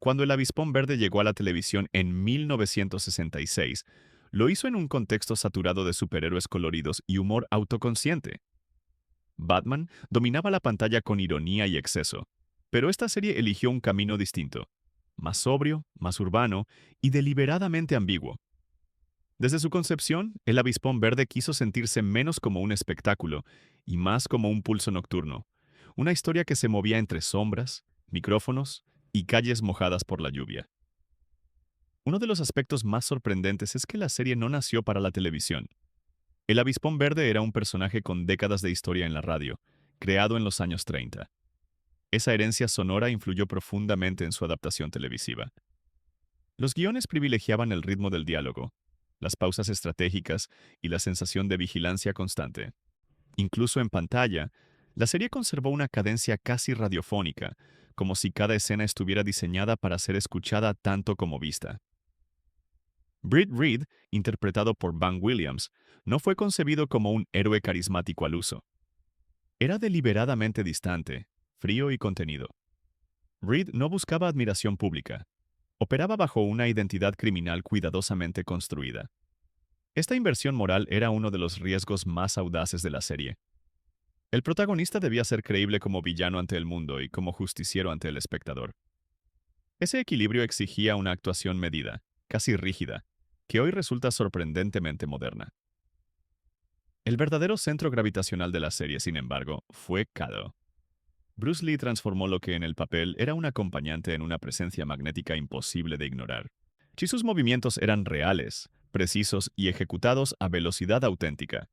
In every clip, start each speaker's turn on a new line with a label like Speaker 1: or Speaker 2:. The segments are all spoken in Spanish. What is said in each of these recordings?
Speaker 1: Cuando el avispón verde llegó a la televisión en 1966, lo hizo en un contexto saturado de superhéroes coloridos y humor autoconsciente. Batman dominaba la pantalla con ironía y exceso, pero esta serie eligió un camino distinto, más sobrio, más urbano y deliberadamente ambiguo. Desde su concepción, el avispón verde quiso sentirse menos como un espectáculo y más como un pulso nocturno, una historia que se movía entre sombras, micrófonos y calles mojadas por la lluvia. Uno de los aspectos más sorprendentes es que la serie no nació para la televisión. El avispón verde era un personaje con décadas de historia en la radio, creado en los años 30. Esa herencia sonora influyó profundamente en su adaptación televisiva. Los guiones privilegiaban el ritmo del diálogo, las pausas estratégicas y la sensación de vigilancia constante. Incluso en pantalla, la serie conservó una cadencia casi radiofónica, como si cada escena estuviera diseñada para ser escuchada tanto como vista. Britt Reed, interpretado por Van Williams, no fue concebido como un héroe carismático al uso. Era deliberadamente distante, frío y contenido. Reed no buscaba admiración pública. Operaba bajo una identidad criminal cuidadosamente construida. Esta inversión moral era uno de los riesgos más audaces de la serie. El protagonista debía ser creíble como villano ante el mundo y como justiciero ante el espectador. Ese equilibrio exigía una actuación medida, casi rígida, que hoy resulta sorprendentemente moderna. El verdadero centro gravitacional de la serie, sin embargo, fue Kado. Bruce Lee transformó lo que en el papel era un acompañante en una presencia magnética imposible de ignorar. Si sus movimientos eran reales, precisos y ejecutados a velocidad auténtica.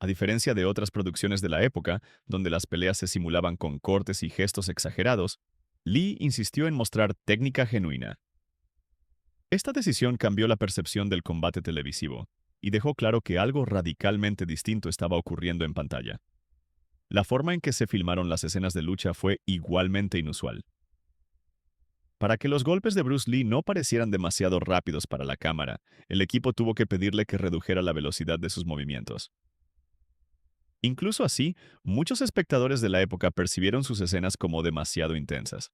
Speaker 1: A diferencia de otras producciones de la época, donde las peleas se simulaban con cortes y gestos exagerados, Lee insistió en mostrar técnica genuina. Esta decisión cambió la percepción del combate televisivo y dejó claro que algo radicalmente distinto estaba ocurriendo en pantalla. La forma en que se filmaron las escenas de lucha fue igualmente inusual. Para que los golpes de Bruce Lee no parecieran demasiado rápidos para la cámara, el equipo tuvo que pedirle que redujera la velocidad de sus movimientos. Incluso así, muchos espectadores de la época percibieron sus escenas como demasiado intensas.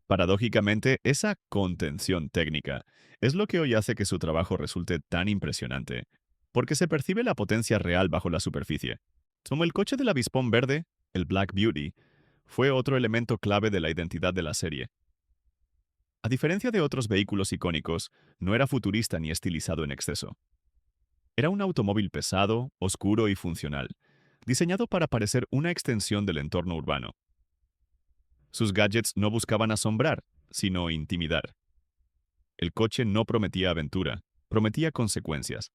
Speaker 1: Paradójicamente, esa contención técnica es lo que hoy hace que su trabajo resulte tan impresionante, porque se percibe la potencia real bajo la superficie. Como el coche del avispón verde, el Black Beauty, fue otro elemento clave de la identidad de la serie. A diferencia de otros vehículos icónicos, no era futurista ni estilizado en exceso. Era un automóvil pesado, oscuro y funcional, diseñado para parecer una extensión del entorno urbano. Sus gadgets no buscaban asombrar, sino intimidar. El coche no prometía aventura, prometía consecuencias.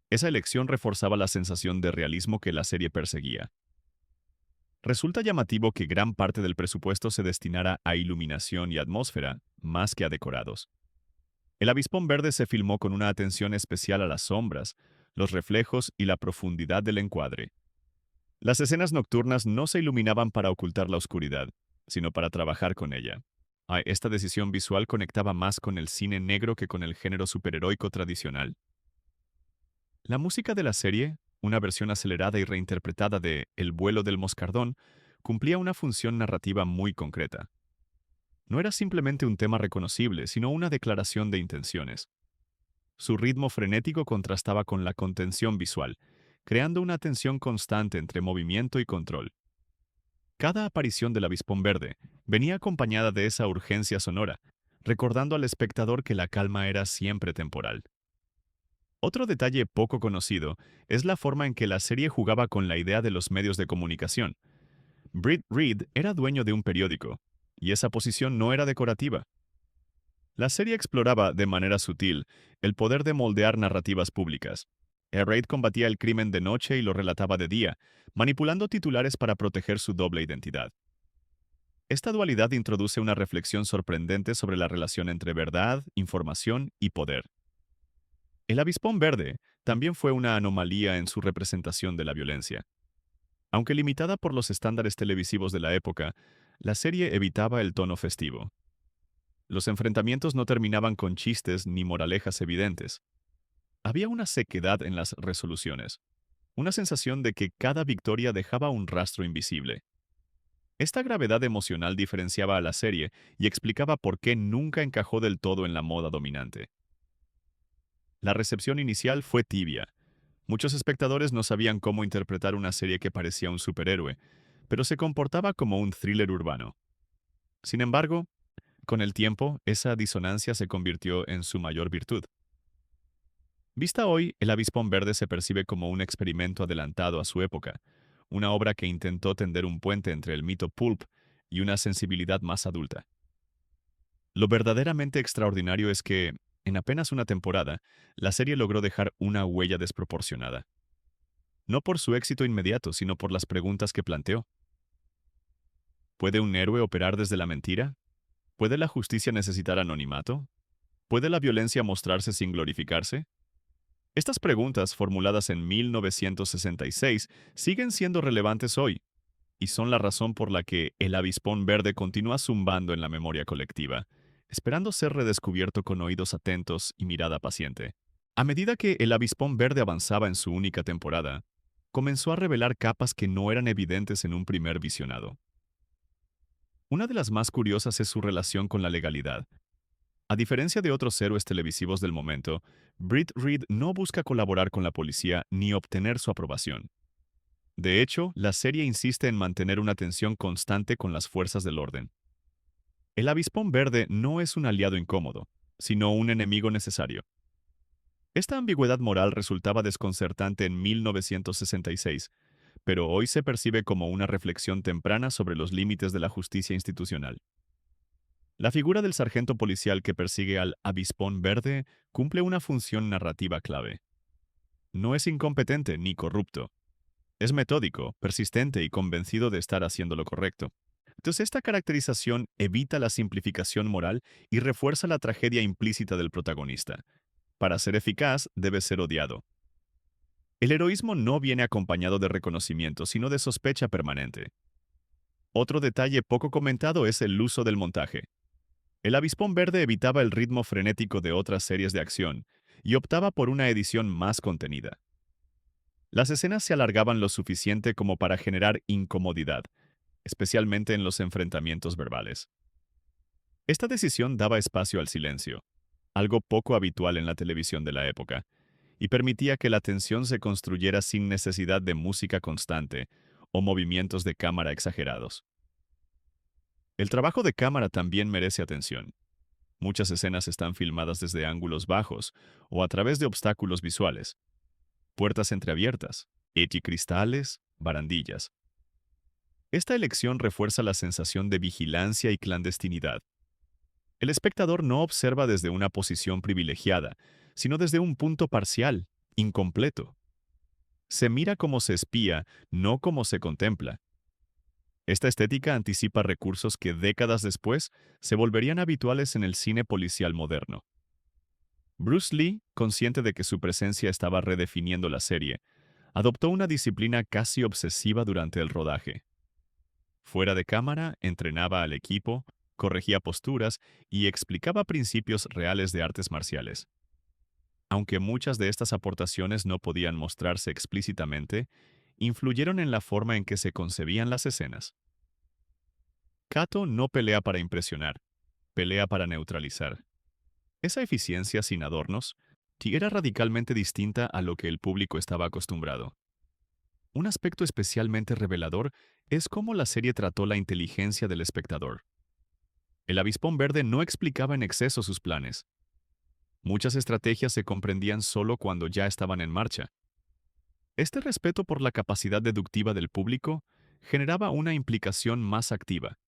Speaker 1: Esa elección reforzaba la sensación de realismo que la serie perseguía. Resulta llamativo que gran parte del presupuesto se destinara a iluminación y atmósfera, más que a decorados. El avispón verde se filmó con una atención especial a las sombras, los reflejos y la profundidad del encuadre. Las escenas nocturnas no se iluminaban para ocultar la oscuridad, sino para trabajar con ella. Esta decisión visual conectaba más con el cine negro que con el género superheroico tradicional. La música de la serie, una versión acelerada y reinterpretada de El vuelo del moscardón, cumplía una función narrativa muy concreta. No era simplemente un tema reconocible, sino una declaración de intenciones. Su ritmo frenético contrastaba con la contención visual, creando una tensión constante entre movimiento y control. Cada aparición del avispón verde venía acompañada de esa urgencia sonora, recordando al espectador que la calma era siempre temporal. Otro detalle poco conocido es la forma en que la serie jugaba con la idea de los medios de comunicación. Britt Reed era dueño de un periódico, y esa posición no era decorativa. La serie exploraba, de manera sutil, el poder de moldear narrativas públicas. Reid combatía el crimen de noche y lo relataba de día, manipulando titulares para proteger su doble identidad. Esta dualidad introduce una reflexión sorprendente sobre la relación entre verdad, información y poder. El avispón verde también fue una anomalía en su representación de la violencia. Aunque limitada por los estándares televisivos de la época, la serie evitaba el tono festivo. Los enfrentamientos no terminaban con chistes ni moralejas evidentes. Había una sequedad en las resoluciones, una sensación de que cada victoria dejaba un rastro invisible. Esta gravedad emocional diferenciaba a la serie y explicaba por qué nunca encajó del todo en la moda dominante. La recepción inicial fue tibia. Muchos espectadores no sabían cómo interpretar una serie que parecía un superhéroe, pero se comportaba como un thriller urbano. Sin embargo, con el tiempo, esa disonancia se convirtió en su mayor virtud. Vista hoy, El Avispón Verde se percibe como un experimento adelantado a su época, una obra que intentó tender un puente entre el mito pulp y una sensibilidad más adulta. Lo verdaderamente extraordinario es que, en apenas una temporada, la serie logró dejar una huella desproporcionada. No por su éxito inmediato, sino por las preguntas que planteó. ¿Puede un héroe operar desde la mentira? ¿Puede la justicia necesitar anonimato? ¿Puede la violencia mostrarse sin glorificarse? Estas preguntas, formuladas en 1966, siguen siendo relevantes hoy, y son la razón por la que El Avispón Verde continúa zumbando en la memoria colectiva, esperando ser redescubierto con oídos atentos y mirada paciente. A medida que El Avispón Verde avanzaba en su única temporada, comenzó a revelar capas que no eran evidentes en un primer visionado. Una de las más curiosas es su relación con la legalidad. A diferencia de otros héroes televisivos del momento, Britt Reed no busca colaborar con la policía ni obtener su aprobación. De hecho, la serie insiste en mantener una tensión constante con las fuerzas del orden. El Avispón Verde no es un aliado incómodo, sino un enemigo necesario. Esta ambigüedad moral resultaba desconcertante en 1966, pero hoy se percibe como una reflexión temprana sobre los límites de la justicia institucional. La figura del sargento policial que persigue al Avispón Verde cumple una función narrativa clave. No es incompetente ni corrupto. Es metódico, persistente y convencido de estar haciendo lo correcto. Entonces, esta caracterización evita la simplificación moral y refuerza la tragedia implícita del protagonista. Para ser eficaz, debe ser odiado. El heroísmo no viene acompañado de reconocimiento, sino de sospecha permanente. Otro detalle poco comentado es el uso del montaje. El Avispón Verde evitaba el ritmo frenético de otras series de acción y optaba por una edición más contenida. Las escenas se alargaban lo suficiente como para generar incomodidad, especialmente en los enfrentamientos verbales. Esta decisión daba espacio al silencio, algo poco habitual en la televisión de la época, y permitía que la tensión se construyera sin necesidad de música constante o movimientos de cámara exagerados. El trabajo de cámara también merece atención. Muchas escenas están filmadas desde ángulos bajos o a través de obstáculos visuales, puertas entreabiertas, cristales, barandillas. Esta elección refuerza la sensación de vigilancia y clandestinidad. El espectador no observa desde una posición privilegiada, sino desde un punto parcial, incompleto. Se mira como se espía, no como se contempla. Esta estética anticipa recursos que décadas después se volverían habituales en el cine policial moderno. Bruce Lee, consciente de que su presencia estaba redefiniendo la serie, adoptó una disciplina casi obsesiva durante el rodaje. Fuera de cámara, entrenaba al equipo, corregía posturas y explicaba principios reales de artes marciales. Aunque muchas de estas aportaciones no podían mostrarse explícitamente, influyeron en la forma en que se concebían las escenas. Kato no pelea para impresionar, pelea para neutralizar. Esa eficiencia sin adornos era radicalmente distinta a lo que el público estaba acostumbrado. Un aspecto especialmente revelador es cómo la serie trató la inteligencia del espectador. El Avispón Verde no explicaba en exceso sus planes. Muchas estrategias se comprendían solo cuando ya estaban en marcha. Este respeto por la capacidad deductiva del público generaba una implicación más activa.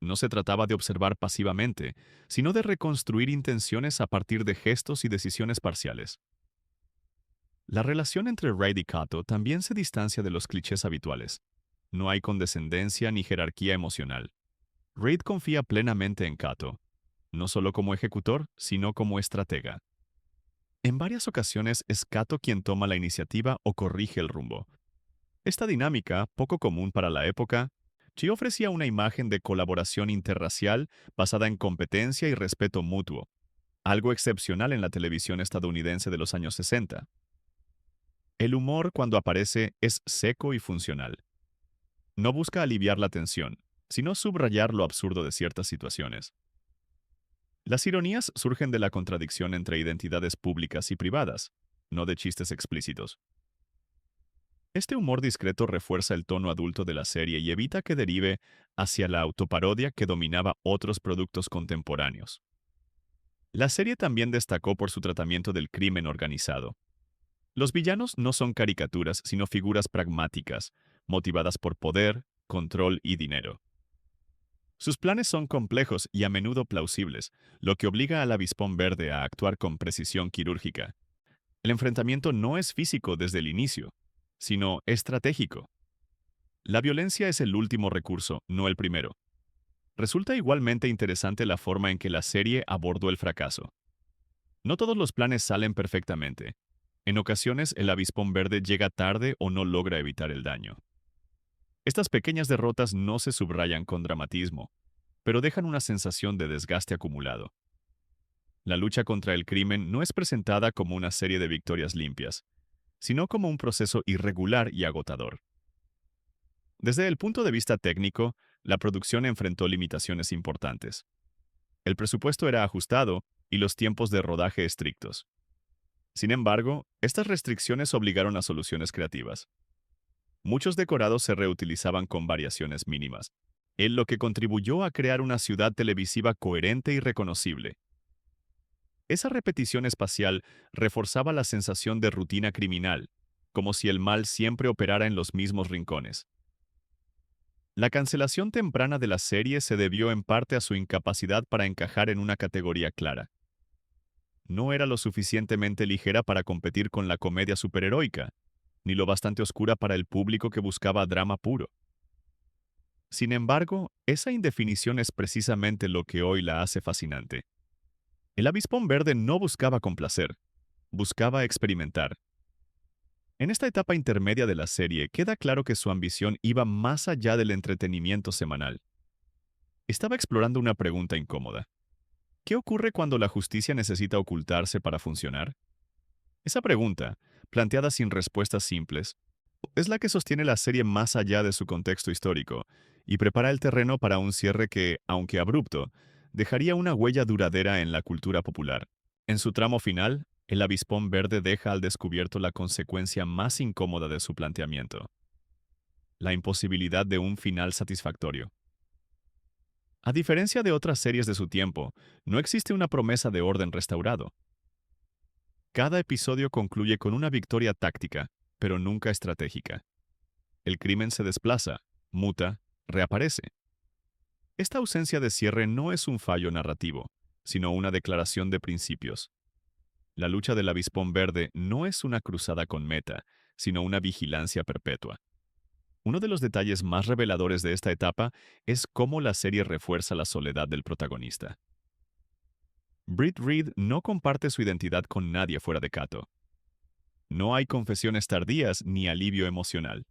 Speaker 1: No se trataba de observar pasivamente, sino de reconstruir intenciones a partir de gestos y decisiones parciales. La relación entre Raid y Kato también se distancia de los clichés habituales. No hay condescendencia ni jerarquía emocional. Raid confía plenamente en Kato, no solo como ejecutor, sino como estratega. En varias ocasiones es Kato quien toma la iniciativa o corrige el rumbo. Esta dinámica, poco común para la época, sí ofrecía una imagen de colaboración interracial basada en competencia y respeto mutuo, algo excepcional en la televisión estadounidense de los años 60. El humor, cuando aparece, es seco y funcional. No busca aliviar la tensión, sino subrayar lo absurdo de ciertas situaciones. Las ironías surgen de la contradicción entre identidades públicas y privadas, no de chistes explícitos. Este humor discreto refuerza el tono adulto de la serie y evita que derive hacia la autoparodia que dominaba otros productos contemporáneos. La serie también destacó por su tratamiento del crimen organizado. Los villanos no son caricaturas, sino figuras pragmáticas, motivadas por poder, control y dinero. Sus planes son complejos y a menudo plausibles, lo que obliga al Avispón Verde a actuar con precisión quirúrgica. El enfrentamiento no es físico desde el inicio, sino estratégico. La violencia es el último recurso, no el primero. Resulta igualmente interesante la forma en que la serie abordó el fracaso. No todos los planes salen perfectamente. En ocasiones, el Avispón Verde llega tarde o no logra evitar el daño. Estas pequeñas derrotas no se subrayan con dramatismo, pero dejan una sensación de desgaste acumulado. La lucha contra el crimen no es presentada como una serie de victorias limpias, sino como un proceso irregular y agotador. Desde el punto de vista técnico, la producción enfrentó limitaciones importantes. El presupuesto era ajustado y los tiempos de rodaje estrictos. Sin embargo, estas restricciones obligaron a soluciones creativas. Muchos decorados se reutilizaban con variaciones mínimas, en lo que contribuyó a crear una ciudad televisiva coherente y reconocible. Esa repetición espacial reforzaba la sensación de rutina criminal, como si el mal siempre operara en los mismos rincones. La cancelación temprana de la serie se debió en parte a su incapacidad para encajar en una categoría clara. No era lo suficientemente ligera para competir con la comedia superheroica, ni lo bastante oscura para el público que buscaba drama puro. Sin embargo, esa indefinición es precisamente lo que hoy la hace fascinante. El Avispón Verde no buscaba complacer, buscaba experimentar. En esta etapa intermedia de la serie queda claro que su ambición iba más allá del entretenimiento semanal. Estaba explorando una pregunta incómoda. ¿Qué ocurre cuando la justicia necesita ocultarse para funcionar? Esa pregunta, planteada sin respuestas simples, es la que sostiene la serie más allá de su contexto histórico y prepara el terreno para un cierre que, aunque abrupto, dejaría una huella duradera en la cultura popular. En su tramo final, el Avispón Verde deja al descubierto la consecuencia más incómoda de su planteamiento: la imposibilidad de un final satisfactorio. A diferencia de otras series de su tiempo, no existe una promesa de orden restaurado. Cada episodio concluye con una victoria táctica, pero nunca estratégica. El crimen se desplaza, muta, reaparece. Esta ausencia de cierre no es un fallo narrativo, sino una declaración de principios. La lucha del Avispón Verde no es una cruzada con meta, sino una vigilancia perpetua. Uno de los detalles más reveladores de esta etapa es cómo la serie refuerza la soledad del protagonista. Britt Reed no comparte su identidad con nadie fuera de Cato. No hay confesiones tardías ni alivio emocional.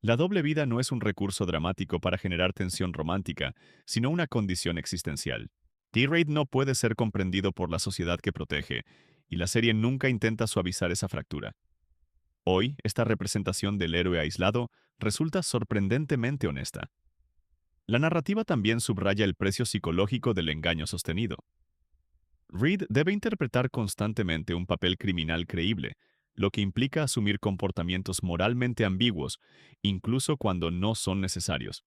Speaker 1: La doble vida no es un recurso dramático para generar tensión romántica, sino una condición existencial. T-Raid no puede ser comprendido por la sociedad que protege, y la serie nunca intenta suavizar esa fractura. Hoy, esta representación del héroe aislado resulta sorprendentemente honesta. La narrativa también subraya el precio psicológico del engaño sostenido. Reed debe interpretar constantemente un papel criminal creíble, lo que implica asumir comportamientos moralmente ambiguos, incluso cuando no son necesarios.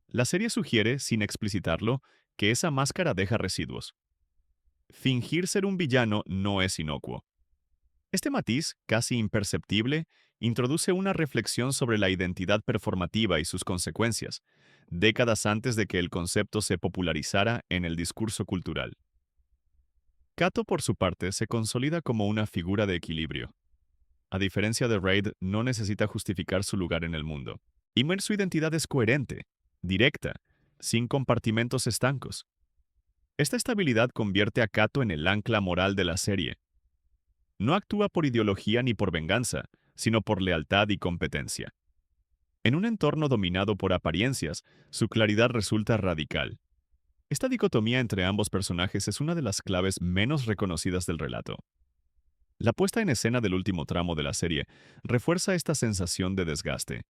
Speaker 1: La serie sugiere, sin explicitarlo, que esa máscara deja residuos. Fingir ser un villano no es inocuo. Este matiz, casi imperceptible, introduce una reflexión sobre la identidad performativa y sus consecuencias, décadas antes de que el concepto se popularizara en el discurso cultural. Kato, por su parte, se consolida como una figura de equilibrio. A diferencia de Raid, no necesita justificar su lugar en el mundo. Immer su identidad es coherente, directa, sin compartimentos estancos. Esta estabilidad convierte a Kato en el ancla moral de la serie. No actúa por ideología ni por venganza, sino por lealtad y competencia. En un entorno dominado por apariencias, su claridad resulta radical. Esta dicotomía entre ambos personajes es una de las claves menos reconocidas del relato. La puesta en escena del último tramo de la serie refuerza esta sensación de desgaste.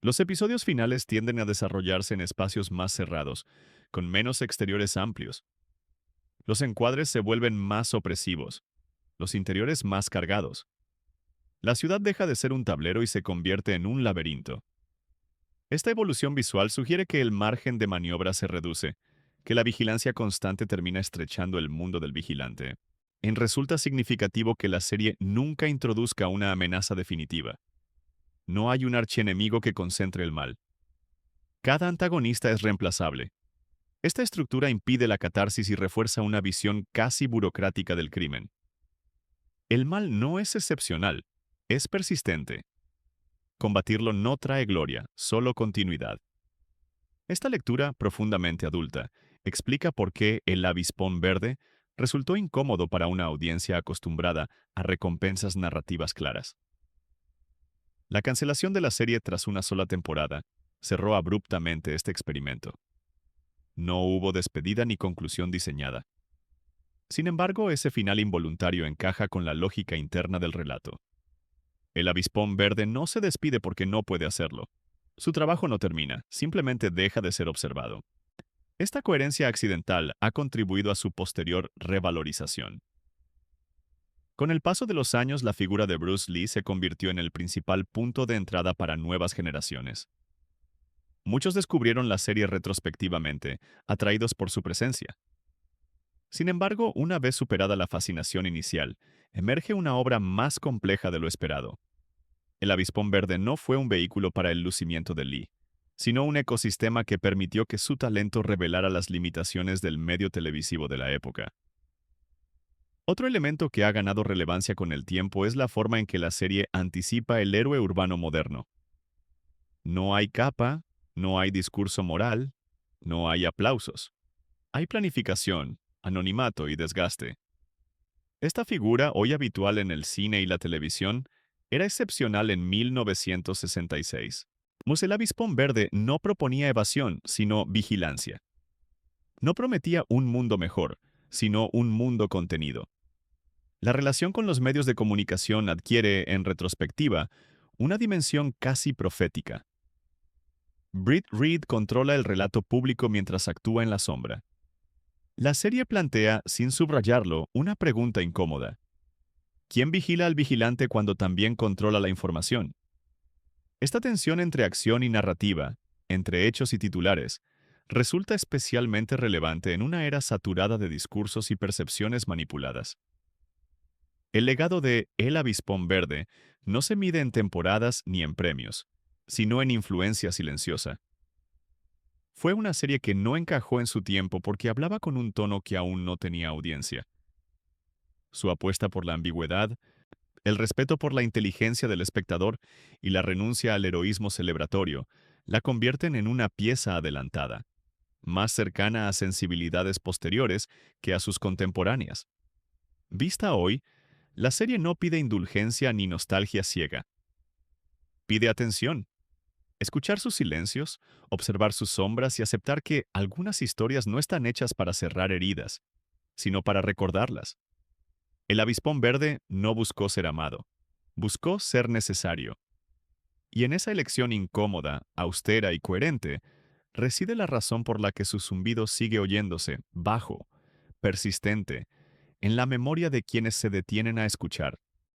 Speaker 1: Los episodios finales tienden a desarrollarse en espacios más cerrados, con menos exteriores amplios. Los encuadres se vuelven más opresivos, los interiores más cargados. La ciudad deja de ser un tablero y se convierte en un laberinto. Esta evolución visual sugiere que el margen de maniobra se reduce, que la vigilancia constante termina estrechando el mundo del vigilante. Resulta significativo que la serie nunca introduzca una amenaza definitiva. No hay un archienemigo que concentre el mal. Cada antagonista es reemplazable. Esta estructura impide la catarsis y refuerza una visión casi burocrática del crimen. El mal no es excepcional, es persistente. Combatirlo no trae gloria, solo continuidad. Esta lectura, profundamente adulta, explica por qué El Avispón Verde resultó incómodo para una audiencia acostumbrada a recompensas narrativas claras. La cancelación de la serie tras una sola temporada cerró abruptamente este experimento. No hubo despedida ni conclusión diseñada. Sin embargo, ese final involuntario encaja con la lógica interna del relato. El avispón verde no se despide porque no puede hacerlo. Su trabajo no termina, simplemente deja de ser observado. Esta coherencia accidental ha contribuido a su posterior revalorización. Con el paso de los años, la figura de Bruce Lee se convirtió en el principal punto de entrada para nuevas generaciones. Muchos descubrieron la serie retrospectivamente, atraídos por su presencia. Sin embargo, una vez superada la fascinación inicial, emerge una obra más compleja de lo esperado. El avispón verde no fue un vehículo para el lucimiento de Lee, sino un ecosistema que permitió que su talento revelara las limitaciones del medio televisivo de la época. Otro elemento que ha ganado relevancia con el tiempo es la forma en que la serie anticipa el héroe urbano moderno. No hay capa, no hay discurso moral, no hay aplausos. Hay planificación, anonimato y desgaste. Esta figura, hoy habitual en el cine y la televisión, era excepcional en 1966. El Avispón Verde no proponía evasión, sino vigilancia. No prometía un mundo mejor, sino un mundo contenido. La relación con los medios de comunicación adquiere, en retrospectiva, una dimensión casi profética. Britt Reed controla el relato público mientras actúa en la sombra. La serie plantea, sin subrayarlo, una pregunta incómoda. ¿Quién vigila al vigilante cuando también controla la información? Esta tensión entre acción y narrativa, entre hechos y titulares, resulta especialmente relevante en una era saturada de discursos y percepciones manipuladas. El legado de El Avispón Verde no se mide en temporadas ni en premios, sino en influencia silenciosa. Fue una serie que no encajó en su tiempo porque hablaba con un tono que aún no tenía audiencia. Su apuesta por la ambigüedad, el respeto por la inteligencia del espectador y la renuncia al heroísmo celebratorio la convierten en una pieza adelantada, más cercana a sensibilidades posteriores que a sus contemporáneas. Vista hoy, la serie no pide indulgencia ni nostalgia ciega. Pide atención. Escuchar sus silencios, observar sus sombras y aceptar que algunas historias no están hechas para cerrar heridas, sino para recordarlas. El avispón verde no buscó ser amado, buscó ser necesario. Y en esa elección incómoda, austera y coherente, reside la razón por la que su zumbido sigue oyéndose, bajo, persistente, en la memoria de quienes se detienen a escuchar.